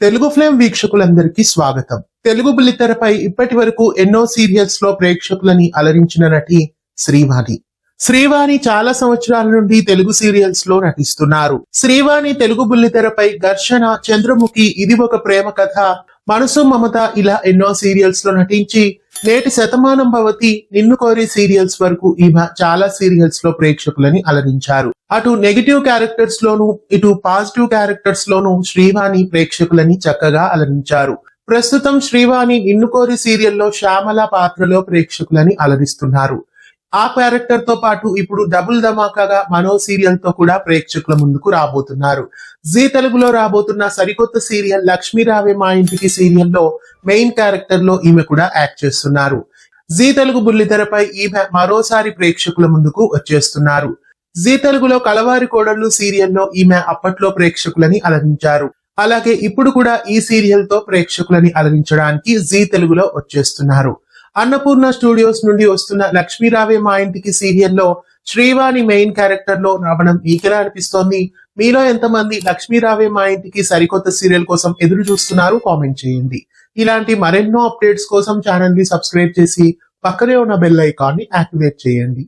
Telugu flame వీక్షకులందరికీ స్వాగతం. తెలుగు బుల్లితెరపై ఇప్పటి వరకు ఎన్నో సీరియల్స్ లో ప్రేక్షకులని అలరించిన నటి శ్రీవాణి. శ్రీవాణి చాలా సంవత్సరాల నుండి తెలుగు సీరియల్స్ లో నటిస్తున్నారు. శ్రీవాణి తెలుగు బుల్లితెరపై ఘర్షణ, చంద్రముఖి, ఇది ఒక ప్రేమ కథ, మనసు మమత ఇలా ఎన్నో సీరియల్స్ లో నటించి నేటి శతమానం భవతి, నిన్ను కోరి సీరియల్స్ వరకు ఈమె చాలా సీరియల్స్ లో ప్రేక్షకులని అలరించారు. అటు నెగిటివ్ క్యారెక్టర్స్ లోను, ఇటు పాజిటివ్ క్యారెక్టర్స్ లోను శ్రీవాణి ప్రేక్షకులని చక్కగా అలరించారు. ప్రస్తుతం శ్రీవాణి నిన్ను కోరి సీరియల్లో శ్యామల పాత్రలో ప్రేక్షకులని అలరిస్తున్నారు. ఆ క్యారెక్టర్ తో పాటు ఇప్పుడు డబుల్ ధమాకాగా మనో సీరియల్ తో కూడా ప్రేక్షకుల ముందుకు రాబోతున్నారు. జీ తెలుగులో రాబోతున్న సరికొత్త సీరియల్ లక్ష్మీ రావే మా ఇంటికి సీరియల్లో మెయిన్ క్యారెక్టర్ లో ఈమె కూడా యాక్ట్ చేస్తున్నారు. జీ తెలుగు బుల్లితెరపై ఈమె మరోసారి ప్రేక్షకుల ముందుకు వచ్చేస్తున్నారు. జీ తెలుగులో కలవారి కోడళ్ళు సీరియల్లో ఈమె అప్పట్లో ప్రేక్షకులని అలరించారు. అలాగే ఇప్పుడు కూడా ఈ సీరియల్ తో ప్రేక్షకులని అలరించడానికి జీ తెలుగులో వచ్చేస్తున్నారు. అన్నపూర్ణ స్టూడియోస్ నుండి వస్తున్న లక్ష్మీ రావే మా ఇంటికి సీరియల్లో శ్రీవాణి మెయిన్ క్యారెక్టర్ లో రావడం మీకెలా అనిపిస్తోంది? మీలో ఎంతమంది లక్ష్మీ రావే మా ఇంటికి సరికొత్త సీరియల్ కోసం ఎదురు చూస్తున్నారు? కామెంట్ చేయండి. ఇలాంటి మరెన్నో అప్డేట్స్ కోసం ఛానల్ ని సబ్స్క్రైబ్ చేసి పక్కనే ఉన్న బెల్ ఐకాన్ ని యాక్టివేట్ చేయండి.